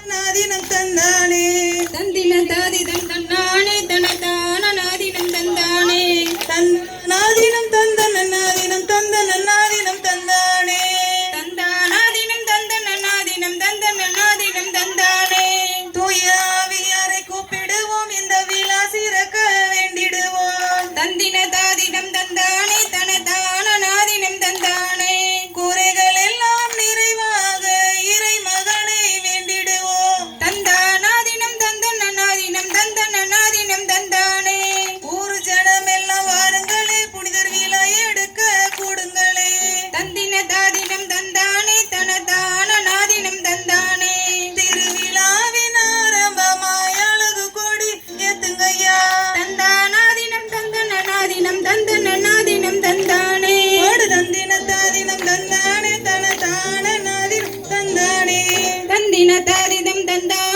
நாதினம் தந்தானே தந்தின தாதிதம் தன்னானே தனதான நாதினம் தந்தானே நாதினம் தந்தன நாதினம் தந்தன நாதினம் தந்தானே தந்தானாதினம் தந்தன நாதினம் தந்தன நாதினம் தந்தானே தூயாவியாரை கூப்பிடுவோம் இந்த விழா சிறக்க வேண்டிடுவோம் தந்தின தாதினம் தந்தானே தனதான நாதினம் தந்தானே குறைகள் எல்லாம் நிறைவாக இறை மகனை வேண்டிடுவோம் தந்தானாதினம் தந்தன நாதினம் தந்தன நாதினம் தந்தானே ஊர் ஜனம் எல்லாம் வாருங்களே புனிதர் விழா எடுக்க கூடுங்களே தந்தின தாதினம் தந்தானே தனதான நாதினம் தந்தானே திருவிழாவின் ஆரம்பமாய் அழகு கொடி ஏத்துங்கய்யா தந்தானாதினம் தந்தன நாதினம் தந்தன நாதினம் தந்தானே ஓடு தந்தின தாதினம் தந்தானே தன தான நாதினம் தந்தானே தந்தின தாதிதம் தந்தானே